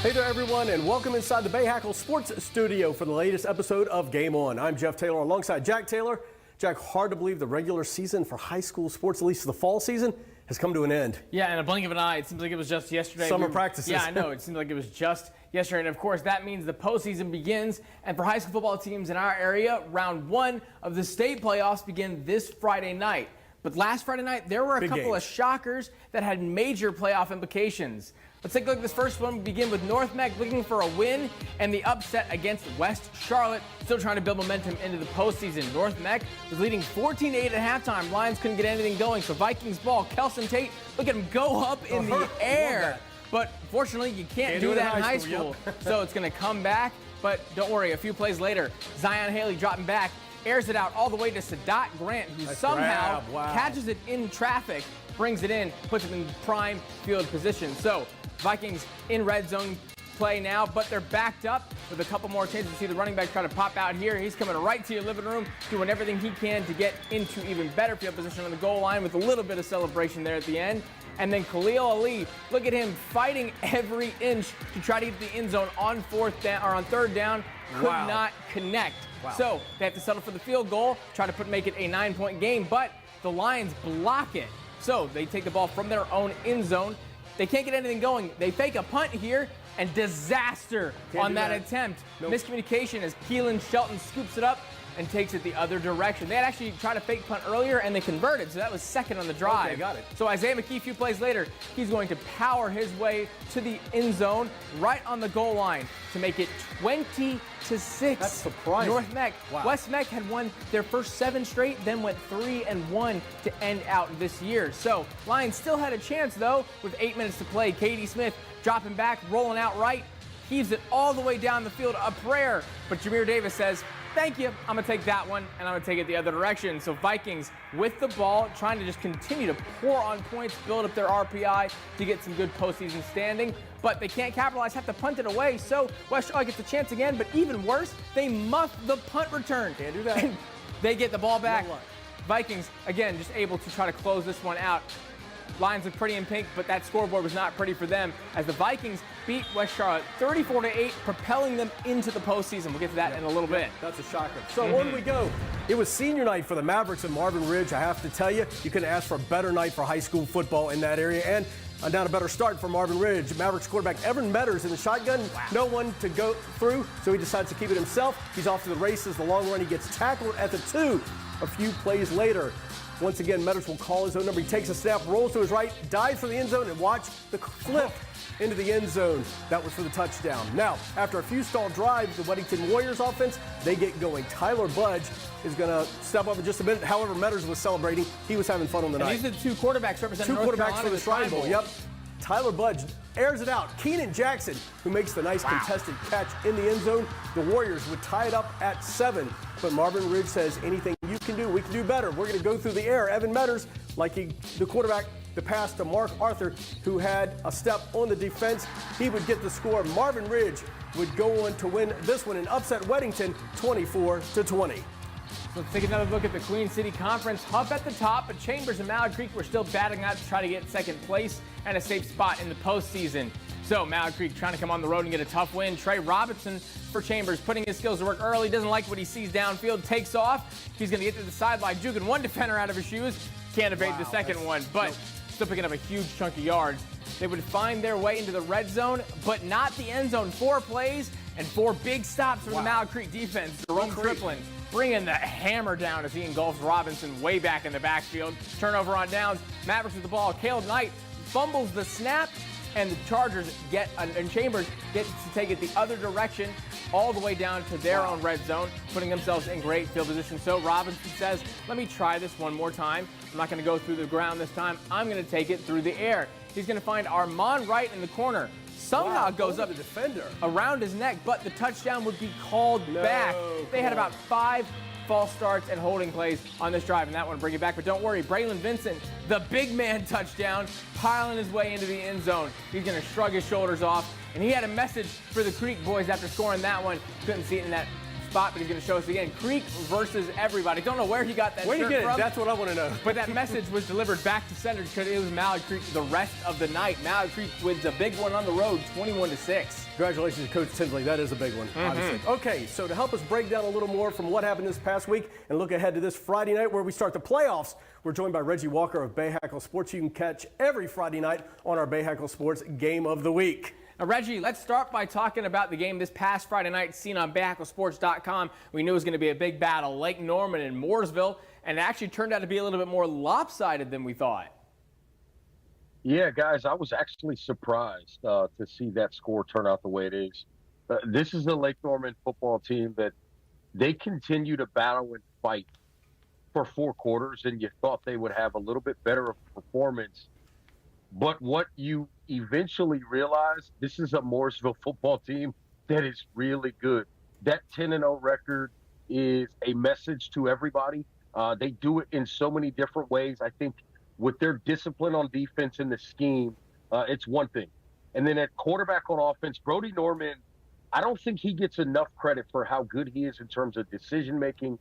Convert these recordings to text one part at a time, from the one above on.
Hey there, everyone, and welcome inside the Bay Hackle Sports Studio for the latest episode of Game On. I'm Jeff Taylor alongside Jack Taylor. Jack, hard to believe the regular season for high school sports, at least the fall season, has come to an end. Yeah, in a blink of an eye, it seems like it was just yesterday. Summer practices. Yeah, I know. It seemed like it was just yesterday. And, of course, that means the postseason begins. And for high school football teams in our area, round one of the state playoffs begin this Friday night. But last Friday night, there were a couple of shockers that had major playoff implications. Let's take a look at this first one. We begin with North Meck looking for a win and the upset against West Charlotte, still trying to build momentum into the postseason. North Meck was leading 14-8 at halftime. Lions couldn't get anything going, so Vikings ball. Kelson Tate, look at him go up in the air. But fortunately, you can't do that in high school, so it's going to come back. But don't worry, a few plays later, Zion Haley dropping back, airs it out all the way to Sadat Grant, who somehow catches it in traffic, brings it in, puts it in prime field position. So Vikings in red zone play now, but they're backed up with a couple more chances. You see the running back try to pop out here. He's coming right to your living room, doing everything he can to get into even better field position on the goal line with a little bit of celebration there at the end. And then Khalil Ali, look at him fighting every inch to try to get the end zone on third down. Could not connect. So they have to settle for the field goal, try to make it a 9-point game, but the Lions block it. So they take the ball from their own end zone. They can't get anything going. They fake a punt here, and disaster on that attempt. Miscommunication as Keelan Shelton scoops it up and takes it the other direction. They had actually tried to fake punt earlier, and they converted, so that was second on the drive. Okay, got it. So Isaiah McKee, a few plays later, he's going to power his way to the end zone right on the goal line to make it 20-6. That's surprising. North Meck. West Meck had won their first 7 straight, then went 3-1 to end out this year. So Lions still had a chance, though, with 8 minutes to play. Katie Smith dropping back, rolling out right, heaves it all the way down the field, a prayer. But Jameer Davis says, thank you, I'm going to take that one, and I'm going to take it the other direction. So Vikings with the ball, trying to just continue to pour on points, build up their RPI to get some good postseason standing. But they can't capitalize, have to punt it away. So West Charlotte gets a chance again, but even worse, they muff the punt return. Can't do that. They get the ball back. Vikings, again, just able to try to close this one out. Lions look pretty in pink, but that scoreboard was not pretty for them as the Vikings beat West Charlotte 34-8, propelling them into the postseason. We'll get to that in a little bit. That's a shocker. So on we go. It was senior night for the Mavericks in Marvin Ridge. I have to tell you, you couldn't ask for a better night for high school football in that area. And not a better start for Marvin Ridge. Mavericks quarterback Evan Metters in the shotgun. No one to go through, so he decides to keep it himself. He's off to the races. The long run, he gets tackled at the 2. A few plays later, once again, Metters will call his own number. He takes a snap, rolls to his right, dives for the end zone, and watch the flip into the end zone. That was for the touchdown. Now, after a few stalled drives, the Weddington Warriors offense, they get going. Tyler Budge is going to step up in just a minute. However, Metters was celebrating. He was having fun on the night. These are the 2 quarterbacks representing North Carolina for the Shrine Bowl. Yep. Tyler Budge airs it out. Keenan Jackson, who makes the nice contested catch in the end zone. The Warriors would tie it up at 7. But Marvin Ridge says, anything you can do, we can do better. We're going to go through the air. Evan Metters, the quarterback, the pass to Mark Arthur, who had a step on the defense. He would get the score. Marvin Ridge would go on to win this one and upset Weddington 24-20. So let's take another look at the Queen City Conference. Huff at the top, but Chambers and Mallard Creek were still battling out to try to get second place and a safe spot in the postseason. So Mallard Creek trying to come on the road and get a tough win. Trey Robinson for Chambers, putting his skills to work early. Doesn't like what he sees downfield, takes off. He's going to get to the sideline, juking one defender out of his shoes. Can't evade the second one, but still picking up a huge chunk of yards. They would find their way into the red zone, but not the end zone. 4 plays and 4 big stops from the Mallard Creek defense. Jerome Triplin bringing the hammer down as he engulfs Robinson way back in the backfield. Turnover on downs. Mavericks with the ball. Cale Knight fumbles the snap, and the Chargers and Chambers get to take it the other direction all the way down to their own red zone, putting themselves in great field position. So Robinson says, let me try this one more time. I'm not going to go through the ground this time. I'm going to take it through the air. He's going to find Armand Wright in the corner. Somehow goes up the defender around his neck, but the touchdown would be called back. They had about 5 false starts and holding plays on this drive, and that one will bring it back. But don't worry, Braylon Vincent, the big man touchdown, piling his way into the end zone. He's going to shrug his shoulders off, and he had a message for the Creek boys after scoring that one. Couldn't see it in that spot, but he's going to show us again. Creek versus everybody. Don't know where he got that Where shirt you get from. it? That's what I want to know. But that message was delivered back to center because it was Mallard Creek the rest of the night. Mallard Creek wins a big one on the road, 21-6. Congratulations to Coach Tinsley. That is a big one, obviously. Okay, so to help us break down a little more from what happened this past week and look ahead to this Friday night where we start the playoffs, we're joined by Reggie Walker of Bay Hackle Sports. You can catch every Friday night on our Bay Hackle Sports Game of the Week. Now, Reggie, let's start by talking about the game this past Friday night seen on BayHackleSports.com. We knew it was going to be a big battle, Lake Norman and Mooresville, and it actually turned out to be a little bit more lopsided than we thought. Yeah, guys, I was actually surprised to see that score turn out the way it is. This is the Lake Norman football team that they continue to battle and fight for 4 quarters, and you thought they would have a little bit better of a performance. But what you eventually realize, this is a Mooresville football team that is really good. That 10-0 record is a message to everybody. They do it in so many different ways. I think with their discipline on defense and the scheme, it's one thing. And then at quarterback on offense, Brody Norman, I don't think he gets enough credit for how good he is in terms of decision-making,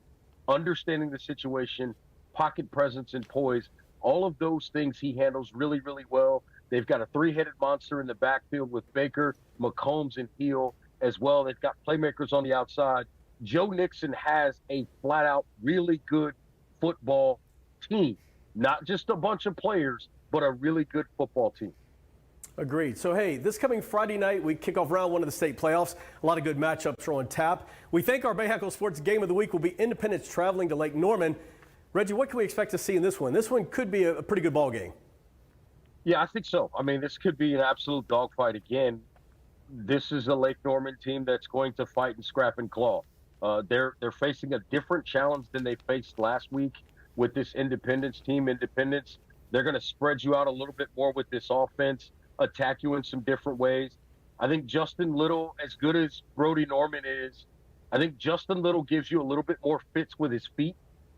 understanding the situation, pocket presence and poise. All of those things he handles really, really well. They've got a 3-headed monster in the backfield with Baker, McCombs, and Heel as well. They've got playmakers on the outside. Joe Nixon has a flat-out really good football team. Not just a bunch of players, but a really good football team. Agreed. So, hey, this coming Friday night, we kick off round 1 of the state playoffs. A lot of good matchups are on tap. We think our Bay Hackle Sports Game of the Week will be Independence traveling to Lake Norman. Reggie, what can we expect to see in this one? This one could be a pretty good ball game. Yeah, I think so. I mean, this could be an absolute dogfight again. This is a Lake Norman team that's going to fight and scrap and claw. They're facing a different challenge than they faced last week with this Independence team. Independence, they're going to spread you out a little bit more with this offense, attack you in some different ways. I think Justin Little, as good as Brody Norman is, I think Justin Little gives you a little bit more fits with his feet,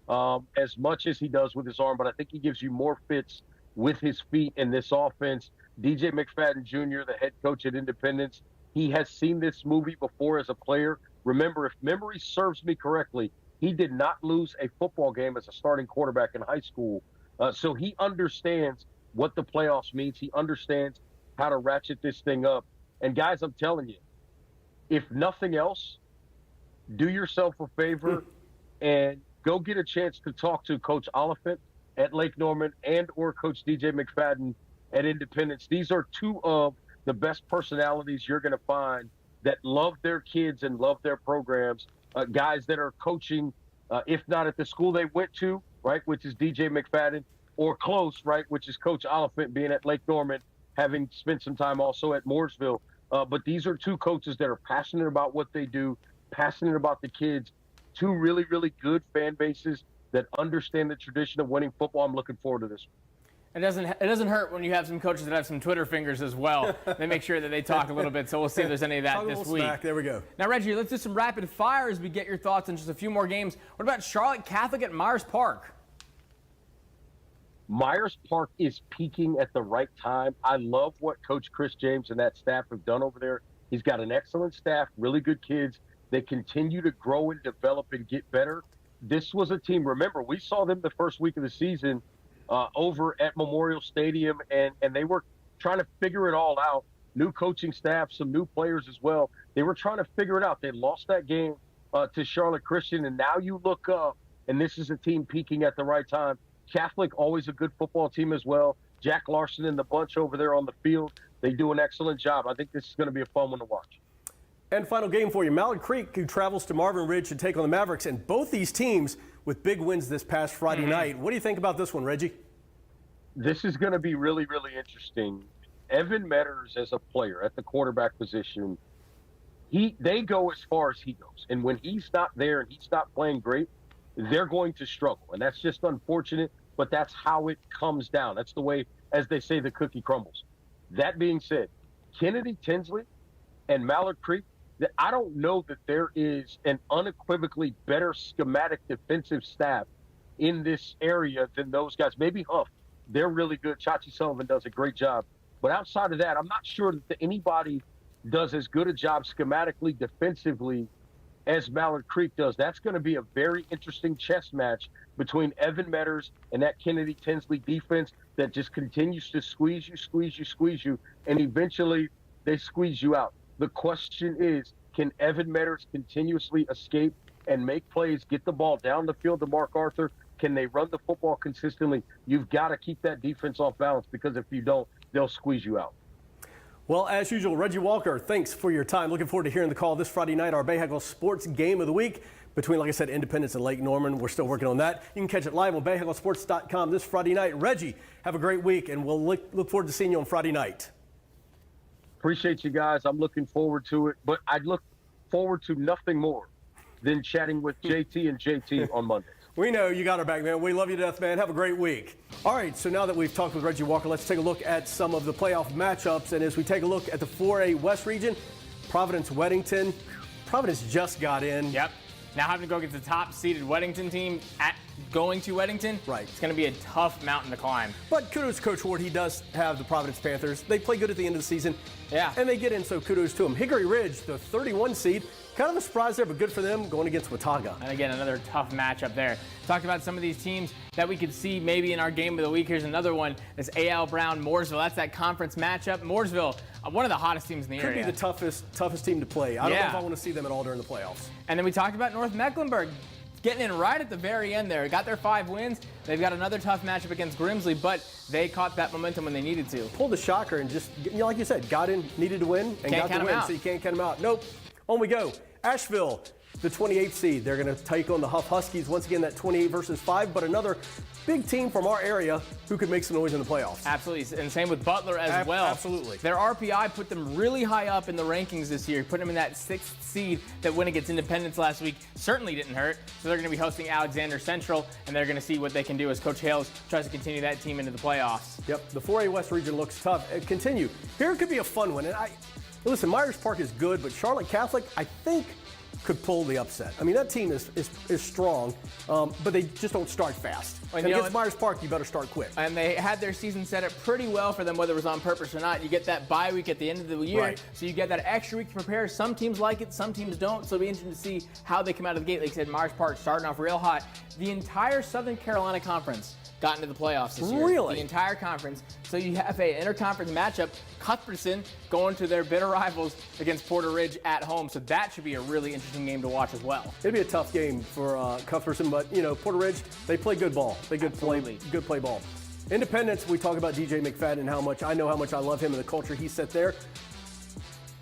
as much as he does with his arm, but I think he gives you more fits with his feet in this offense. DJ McFadden Jr., the head coach at Independence, he has seen this movie before as a player. Remember, if memory serves me correctly, he did not lose a football game as a starting quarterback in high school. So he understands what the playoffs means. He understands how to ratchet this thing up. And guys, I'm telling you, if nothing else, do yourself a favor and go get a chance to talk to Coach Oliphant at Lake Norman and or Coach DJ McFadden at Independence. These are 2 of the best personalities you're going to find that love their kids and love their programs. Guys that are coaching, if not at the school they went to, right, which is DJ McFadden, or close, right, which is Coach Oliphant being at Lake Norman, having spent some time also at Mooresville. But these are 2 coaches that are passionate about what they do, passionate about the kids, 2 really, really good fan bases that understand the tradition of winning football. I'm looking forward to this one. It doesn't hurt when you have some coaches that have some Twitter fingers as well. They make sure that they talk a little bit, so we'll see if there's any of that this week. There we go. Now, Reggie, let's do some rapid fire as we get your thoughts on just a few more games. What about Charlotte Catholic at Myers Park? Myers Park is peaking at the right time. I love what Coach Chris James and that staff have done over there. He's got an excellent staff, really good kids. They continue to grow and develop and get better. This was a team, remember, we saw them the first week of the season over at Memorial Stadium, and they were trying to figure it all out. New coaching staff, some new players as well. They were trying to figure it out. They lost that game to Charlotte Christian, and now you look up, and this is a team peaking at the right time. Catholic, always a good football team as well. Jack Larson and the bunch over there on the field, they do an excellent job. I think this is going to be a fun one to watch. And final game for you, Mallard Creek, who travels to Marvin Ridge to take on the Mavericks, and both these teams with big wins this past Friday night. What do you think about this one, Reggie? This is going to be really, really interesting. Evan Metters as a player at the quarterback position, they go as far as he goes. And when he's not there and he's not playing great, they're going to struggle. And that's just unfortunate, but that's how it comes down. That's the way, as they say, the cookie crumbles. That being said, Kennedy Tinsley and Mallard Creek, I don't know that there is an unequivocally better schematic defensive staff in this area than those guys. Maybe Huff. They're really good. Chachi Sullivan does a great job. But outside of that, I'm not sure that anybody does as good a job schematically, defensively, as Mallard Creek does. That's going to be a very interesting chess match between Evan Metters and that Kennedy Tinsley defense that just continues to squeeze you, and eventually they squeeze you out. The question is, can Evan Metters continuously escape and make plays, get the ball down the field to Mark Arthur? Can they run the football consistently? You've got to keep that defense off balance, because if you don't, they'll squeeze you out. Well, as usual, Reggie Walker, thanks for your time. Looking forward to hearing the call this Friday night, our Bayhagel Sports Game of the Week between, like I said, Independence and Lake Norman. We're still working on that. You can catch it live on BayhagelSports.com this Friday night. Reggie, have a great week, and we'll look forward to seeing you on Friday night. Appreciate you guys. I'm looking forward to it, but I look forward to nothing more than chatting with JT and JT on Monday. We know you got our back, man. We love you to death, man. Have a great week. All right, so now that we've talked with Reggie Walker, let's take a look at some of the playoff matchups. And as we take a look at the 4A West region, Providence-Weddington. Providence just got in. Yep. Now having to go against the top-seeded Weddington team going to Weddington. Right. It's going to be a tough mountain to climb. But kudos to Coach Ward. He does have the Providence Panthers. They play good at the end of the season. Yeah. And they get in, so kudos to them. Hickory Ridge, the 31 seed. Kind of a surprise there, but good for them going against Watauga. And again, another tough matchup there. Talked about some of these teams that we could see maybe in our game of the week. Here's another one. This A.L. Brown-Mooresville. That's that conference matchup. Mooresville, one of the hottest teams in the area. Could be the toughest team to play. I don't know if I want to see them at all during the playoffs. And then we talked about North Mecklenburg getting in right at the very end there. Got their 5 wins. They've got another tough matchup against Grimsley, but they caught that momentum when they needed to. Pulled the shocker and just, like you said, got in, needed to win, and got the win, so you can't count them out. Nope. On we go. Asheville, the 28th seed. They're going to take on the Huff Huskies. Once again, that 28 versus 5, but another big team from our area who could make some noise in the playoffs. Absolutely, and same with Butler as well. Absolutely. Their RPI put them really high up in the rankings this year, putting them in that 6th seed. That win against Independence last week certainly didn't hurt. So they're going to be hosting Alexander Central, and they're going to see what they can do as Coach Hales tries to continue that team into the playoffs. Yep, the 4A West region looks tough. Continue. Here could be a fun one. And listen, Myers Park is good, but Charlotte Catholic, I think, could pull the upset. I mean, that team is strong, but they just don't start fast. And against Myers Park, you better start quick. And they had their season set up pretty well for them, whether it was on purpose or not. You get that bye week at the end of the year, so you get that extra week to prepare. Some teams like it, some teams don't, so it'll be interesting to see how they come out of the gate. Like I said, Myers Park starting off real hot. The entire Southern Carolina Conference got into the playoffs this year. Really? The entire conference. So you have an interconference matchup. Cuthbertson going to their bitter rivals against Porter Ridge at home. So that should be a really interesting game to watch as well. It'd be a tough game for Cuthbertson, but Porter Ridge, they play good ball. They good play ball. Independence, we talk about DJ McFadden and how much I love him and the culture he set there.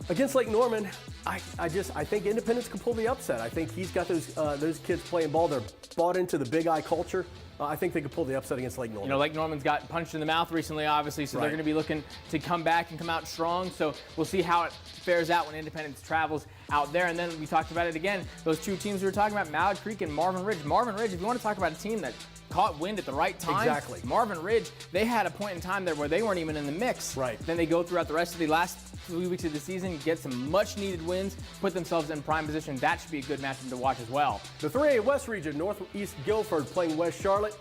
Against Lake Norman, I think Independence can pull the upset. I think he's got those kids playing ball. They're bought into the Big I culture. I think they could pull the upset against Lake Norman. Lake Norman's got punched in the mouth recently, obviously, so they're going to be looking to come back and come out strong. So we'll see how it fares out when Independence travels out there. And then we talked about it again, those two teams we were talking about, Mallard Creek and Marvin Ridge. Marvin Ridge, if you want to talk about a team that caught wind at the right time. Exactly. Marvin Ridge, they had a point in time there where they weren't even in the mix. Right. Then they go throughout the rest of the last 3 weeks of the season, get some much-needed wins, put themselves in prime position. That should be a good matchup to watch as well. The 3A West region, Northeast Guilford playing West Charlotte.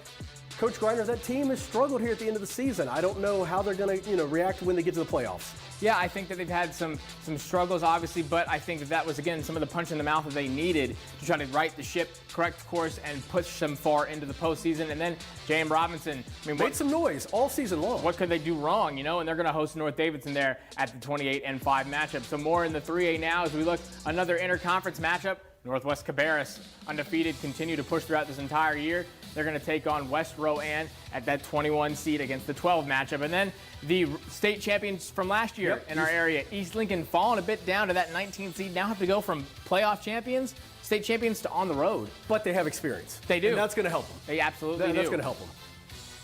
Coach Griner, that team has struggled here at the end of the season. I don't know how they're going to, react when they get to the playoffs. Yeah, I think that they've had some struggles, obviously, but I think that was, again, some of the punch in the mouth that they needed to try to right the ship, correct course, and push them far into the postseason. And then J.M. Robinson, made some noise all season long. What could they do wrong, And they're going to host North Davidson there at the 28-5 matchup. So more in the 3A now as we look another interconference matchup. Northwest Cabarrus, undefeated, continue to push throughout this entire year. They're going to take on West Rowan at that 21 seed against the 12 matchup. And then the state champions from last year in our area, East Lincoln, falling a bit down to that 19 seed. Now have to go from playoff champions, state champions, to on the road. But they have experience. They do. And that's going to help them. They absolutely do. That's going to help them.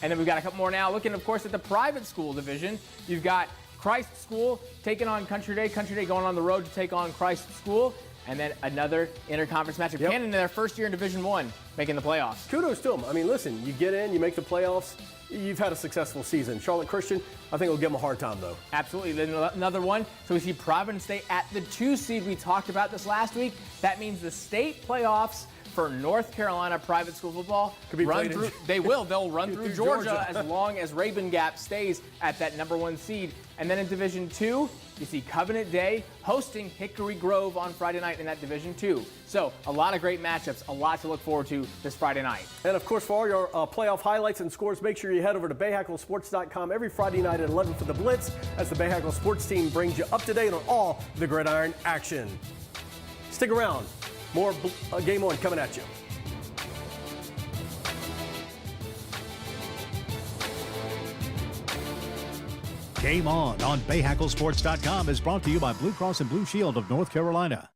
And then we've got a couple more now. Looking, of course, at the private school division. You've got Christ School taking on Country Day. Country Day going on the road to take on Christ School. And then another interconference matchup. Cannon in their first year in Division I, making the playoffs. Kudos to them. I mean, listen, you get in, you make the playoffs, you've had a successful season. Charlotte Christian, I think will give them a hard time, though. Absolutely. Then another one. So we see Providence State at the 2 seed. We talked about this last week. That means the state playoffs for North Carolina private school football. Could be run played through, they will. They'll run through Georgia as long as Raven Gap stays at that #1 seed. And then in Division II, you see Covenant Day hosting Hickory Grove on Friday night in that Division II. So a lot of great matchups, a lot to look forward to this Friday night. And of course, for all your playoff highlights and scores, make sure you head over to BayHackleSports.com every Friday night at 11 for the Blitz as the Bayhackle Sports team brings you up to date on all the gridiron action. Stick around. More Game On coming at you. Game On BayHackleSports.com is brought to you by Blue Cross and Blue Shield of North Carolina.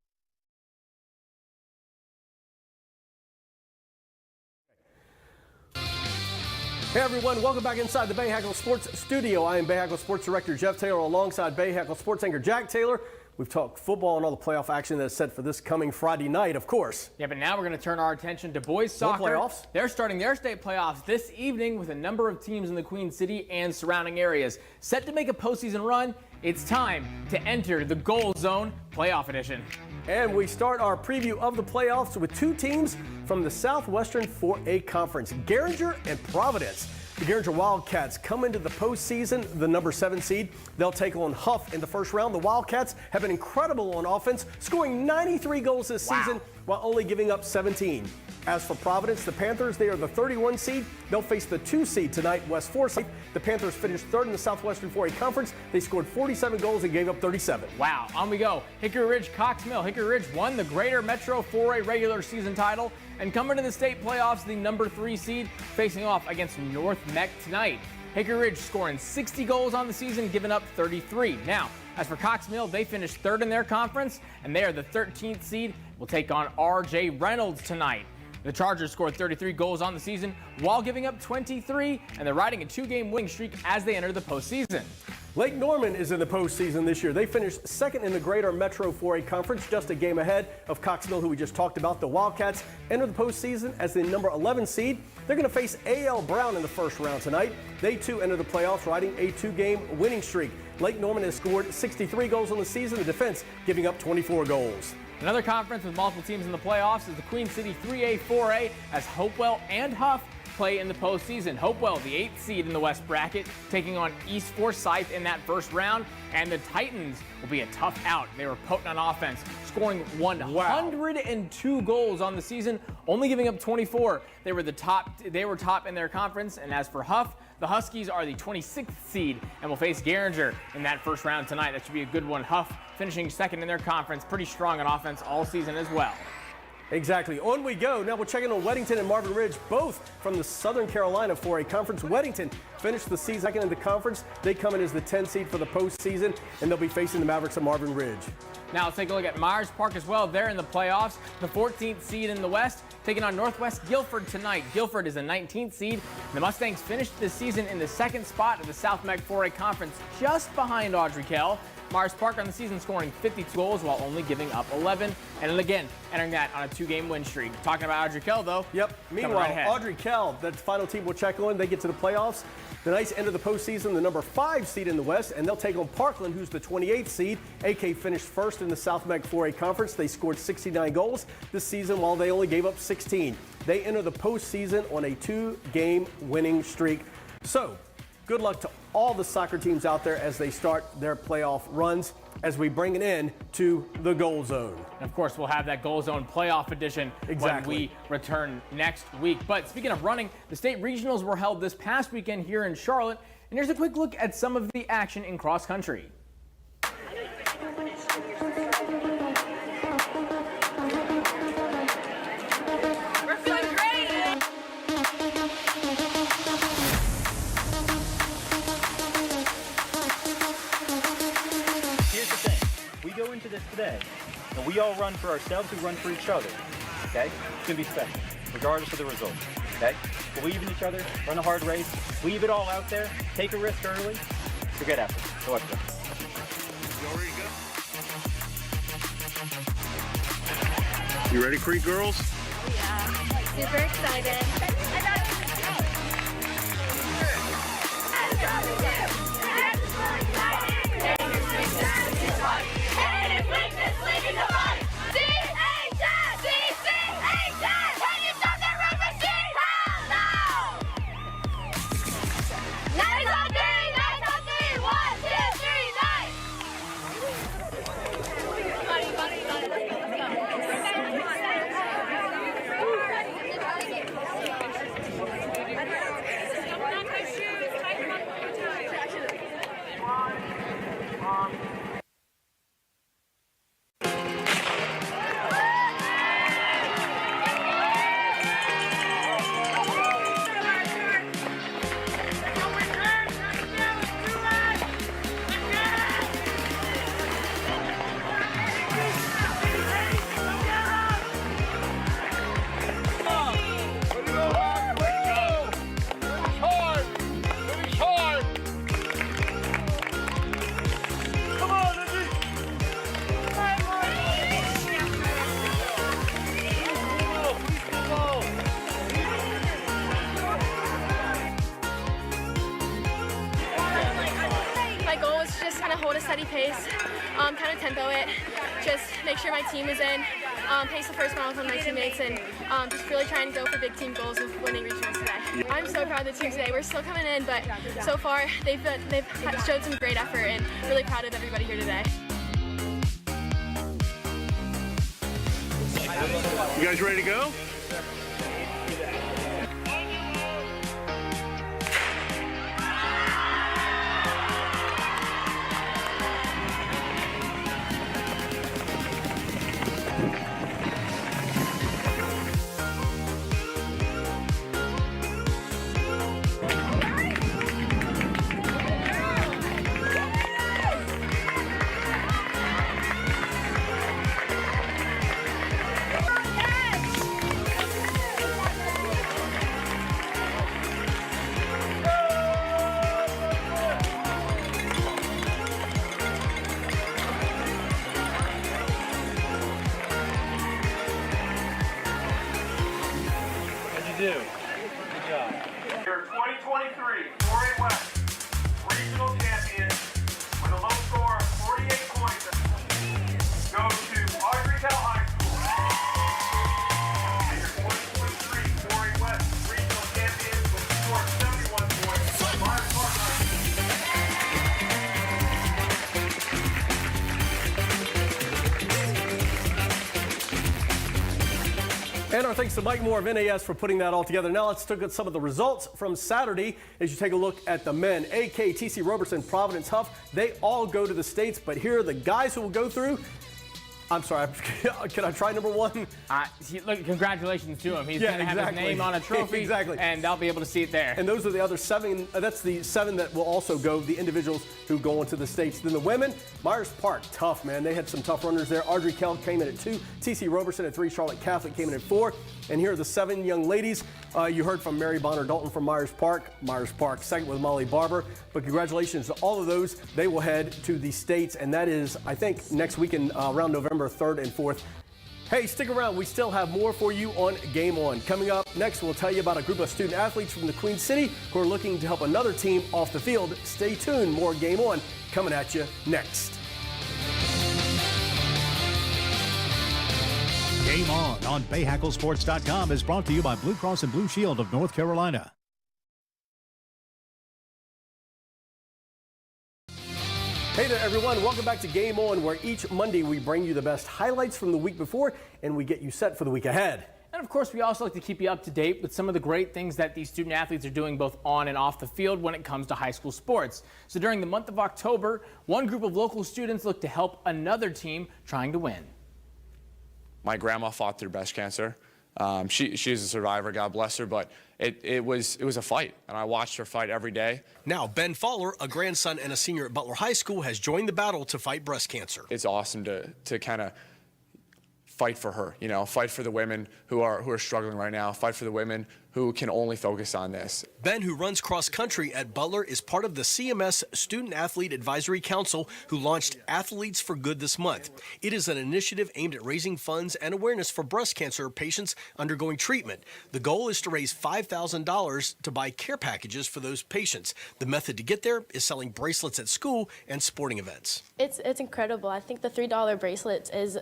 Hey everyone, welcome back inside the Bayhackle Sports studio. I am Bayhackle Sports Director Jeff Taylor alongside Bayhackle Sports anchor Jack Taylor. We've talked football and all the playoff action that's set for this coming Friday night, of course. Yeah, but now we're going to turn our attention to boys soccer. More playoffs? They're starting their state playoffs this evening with a number of teams in the Queen City and surrounding areas. Set to make a postseason run, it's time to enter the Goal Zone Playoff Edition. And we start our preview of the playoffs with two teams from the Southwestern 4A Conference, Garinger and Providence. The Garinger Wildcats come into the postseason, the #7 seed. They'll take on Huff in the first round. The Wildcats have been incredible on offense, scoring 93 goals this season while only giving up 17. As for Providence, the Panthers, they are the 31 seed. They'll face the 2 seed tonight, West Forsyth. The Panthers finished third in the Southwestern 4A Conference. They scored 47 goals and gave up 37. Wow, on we go. Hickory Ridge, Cox Mill. Hickory Ridge won the Greater Metro 4A regular season title and coming to the state playoffs, the #3 seed, facing off against North Meck tonight. Hickory Ridge scoring 60 goals on the season, giving up 33. Now, as for Cox Mill, they finished third in their conference, and they are the 13th seed. Will take on R.J. Reynolds tonight. The Chargers scored 33 goals on the season while giving up 23, and they're riding a 2-game winning streak as they enter the postseason. Lake Norman is in the postseason this year. They finished second in the Greater Metro 4A Conference, just a game ahead of Cox Mill, who we just talked about. The Wildcats enter the postseason as the #11 seed. They're going to face A.L. Brown in the first round tonight. They too enter the playoffs riding a 2-game winning streak. Lake Norman has scored 63 goals on the season, the defense giving up 24 goals. Another conference with multiple teams in the playoffs is the Queen City 3A, 4A, as Hopewell and Huff play in the postseason. Hopewell, the 8th seed in the West bracket, taking on East Forsyth in that first round, and the Titans will be a tough out. They were potent on offense, scoring 102 goals on the season, only giving up 24. They were top in their conference, and as for Huff, the Huskies are the 26th seed and will face Garinger in that first round tonight. That should be a good one. Huff finishing second in their conference, pretty strong on offense all season as well. Exactly. On we go. Now we'll check in on Weddington and Marvin Ridge, both from the Southern Carolina 4A Conference. Weddington finished the season second in the conference. They come in as the 10 seed for the postseason, and they'll be facing the Mavericks of Marvin Ridge. Now let's take a look at Myers Park as well. They're in the playoffs, the 14th seed in the West, taking on Northwest Guilford tonight. Guilford is the 19th seed. The Mustangs finished this season in the second spot of the South Meck 4A Conference, just behind Audrey Kell. Myers Park on the season scoring 52 goals while only giving up 11. And then again, entering that on a 2-game win streak. Talking about Audrey Kell, though. Yep. Meanwhile, Audrey Kell, the final team we'll check on. They get to the playoffs. The Knights enter the postseason, the #5 seed in the West, and they'll take on Parkland, who's the 28th seed. AK finished first in the South Meck 4A Conference. They scored 69 goals this season while they only gave up 16. They enter the postseason on a 2-game winning streak. So, good luck to all the soccer teams out there as they start their playoff runs as we bring it in to the Goal Zone. And of course, we'll have that Goal Zone playoff edition when we return next week. But speaking of running, the state regionals were held this past weekend here in Charlotte. And here's a quick look at some of the action in cross country. Go into this today, and we all run for ourselves, we run for each other, okay? It's gonna be special, regardless of the result, okay? Believe in each other, run a hard race, leave it all out there, take a risk early, forget after. So let's go. You ready to go? You ready, Creek girls? Yeah, super excited. Nice on three! Nice on three! 1, 2, 3, nice! My goal was to just kind of hold a steady pace, kind of tempo it, just make sure my team was in, pace the first round with my teammates, and just really try and go for big team goals of winning regionals today. I'm so proud of the team today. We're still coming in, but so far they've showed some great effort, and really proud of everybody here today. You guys ready to go? Do. Good job. Your 2023 4A West Regional Champion with a low score of 48 points go to Audrey Kell High School. And your 2023 4A West Regional Champion with a score of 71 points, Myers Park High And our thanks to Mike Moore of NAS for putting that all together. Now let's look at some of the results from Saturday as you take a look at the men. AK, TC Robertson, Providence, Huff, they all go to the States, but here are the guys who will go through. I'm sorry, can I try number one? Look, congratulations to him. He's going to have his name on a trophy, exactly. And I'll be able to see it there. And those are the other 7. That's the 7 that will also go, the individuals who go into the States. Then the women, Myers Park, tough, man. They had some tough runners there. Audrey Kell came in at 2. TC Robertson at 3. Charlotte Catholic came in at 4. And here are the 7 young ladies. You heard from Mary Bonner Dalton from Myers Park. Myers Park second with Molly Barber. But congratulations to all of those. They will head to the States, and that is, I think, next weekend around November 3rd and 4th. Hey, stick around. We still have more for you on Game On. Coming up next, we'll tell you about a group of student athletes from the Queen City who are looking to help another team off the field. Stay tuned. More Game On coming at you next. Game on BayHackleSports.com is brought to you by Blue Cross and Blue Shield of North Carolina. Hey there, everyone. Welcome back to Game On, where each Monday we bring you the best highlights from the week before and we get you set for the week ahead. And of course, we also like to keep you up to date with some of the great things that these student athletes are doing both on and off the field when it comes to high school sports. So during the month of October, one group of local students looked to help another team trying to win. My grandma fought through breast cancer. She is a survivor, God bless her, but it was a fight, and I watched her fight every day. Now, Ben Fowler, a grandson and a senior at Butler High School, has joined the battle to fight breast cancer. It's awesome to kind of fight for her, you know, fight for the women who are struggling right now, fight for the women who can only focus on this. Ben, who runs cross country at Butler, is part of the CMS Student Athlete Advisory Council, who launched Athletes for Good this month. It is an initiative aimed at raising funds and awareness for breast cancer patients undergoing treatment. The goal is to raise $5,000 to buy care packages for those patients. The method to get there is selling bracelets at school and sporting events. It's incredible. I think the $3 bracelets is,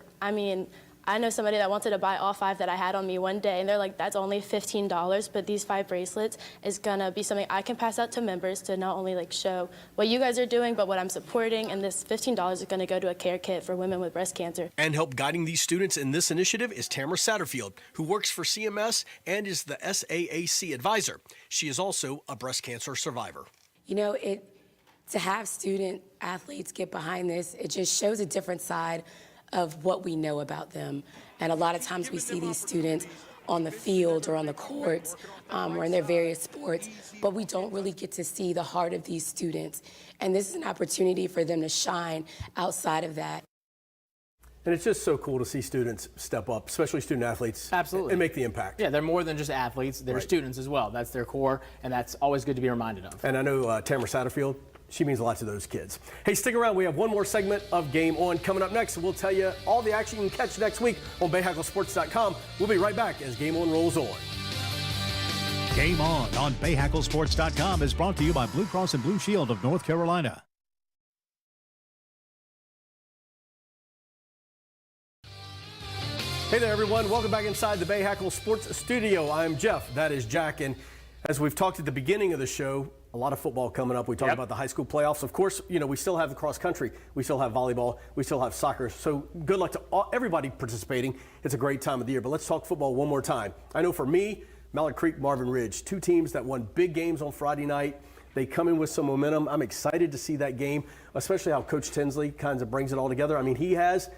I know somebody that wanted to buy all 5 that I had on me one day, and they're like, that's only $15, but these 5 bracelets is gonna be something I can pass out to members to not only like show what you guys are doing, but what I'm supporting, and this $15 is gonna go to a care kit for women with breast cancer. And help guiding these students in this initiative is Tamara Satterfield, who works for CMS and is the SAAC advisor. She is also a breast cancer survivor. You know, to have student athletes get behind this, it just shows a different side of what we know about them. And a lot of times we see these students on the field or on the courts or in their various sports, but we don't really get to see the heart of these students. And this is an opportunity for them to shine outside of that. And it's just so cool to see students step up, especially student athletes. Absolutely. And make the impact. Yeah, they're more than just athletes. They're students as well. That's their core, and that's always good to be reminded of. And I know Tamara Satterfield, she means a lot to those kids. Hey, stick around. We have one more segment of Game On coming up next. We'll tell you all the action you can catch next week on BayHackleSports.com. We'll be right back as Game On rolls on. Game On BayHackleSports.com is brought to you by Blue Cross and Blue Shield of North Carolina. Hey there, everyone. Welcome back inside the Bayhackle Sports Studio. I'm Jeff. That is Jack. And as we've talked at the beginning of the show, a lot of football coming up. We talked about the high school playoffs. Of course, you know, we still have the cross country. We still have volleyball. We still have soccer. So good luck to everybody participating. It's a great time of the year. But let's talk football one more time. I know for me, Mallard Creek, Marvin Ridge, 2 teams that won big games on Friday night. They come in with some momentum. I'm excited to see that game, especially how Coach Tinsley kind of brings it all together. I mean, he has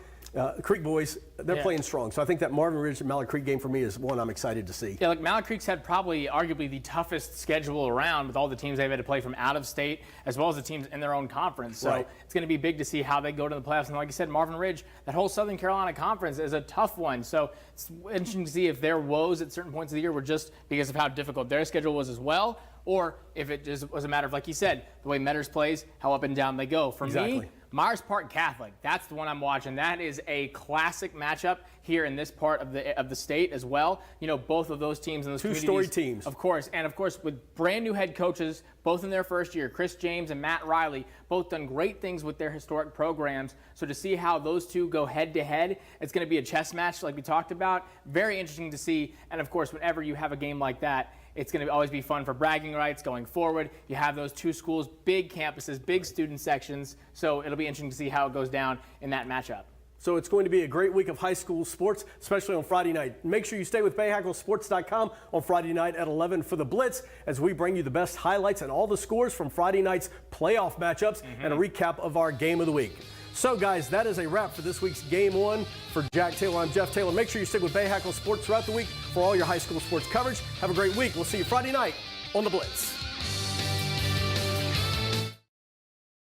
Creek boys, they're playing strong. So I think that Marvin Ridge and Mallard Creek game for me is one I'm excited to see. Yeah, look, Mallard Creek's had probably arguably the toughest schedule around with all the teams they've had to play from out of state as well as the teams in their own conference. So it's going to be big to see how they go to the playoffs. And like I said, Marvin Ridge, that whole Southern Carolina conference is a tough one. So it's interesting to see if their woes at certain points of the year were just because of how difficult their schedule was as well, or if it just was a matter of, like you said, the way Metters plays, how up and down they go. For me, Myers Park Catholic, that's the one I'm watching. That is a classic matchup here in this part of the state as well. You know, both of those teams in those communities. 2-story teams. Of course, and of course with brand new head coaches, both in their first year, Chris James and Matt Riley, both done great things with their historic programs. So to see how those two go head to head, it's going to be a chess match like we talked about. Very interesting to see. And of course, whenever you have a game like that, it's going to always be fun for bragging rights going forward. You have those 2 schools, big campuses, big student sections. So it'll be interesting to see how it goes down in that matchup. So it's going to be a great week of high school sports, especially on Friday night. Make sure you stay with BayHackleSports.com on Friday night at 11 for the Blitz as we bring you the best highlights and all the scores from Friday night's playoff matchups and a recap of our game of the week. So, guys, that is a wrap for this week's Game On. For Jack Taylor, I'm Jeff Taylor. Make sure you stick with Bayhackle Sports throughout the week for all your high school sports coverage. Have a great week. We'll see you Friday night on the Blitz.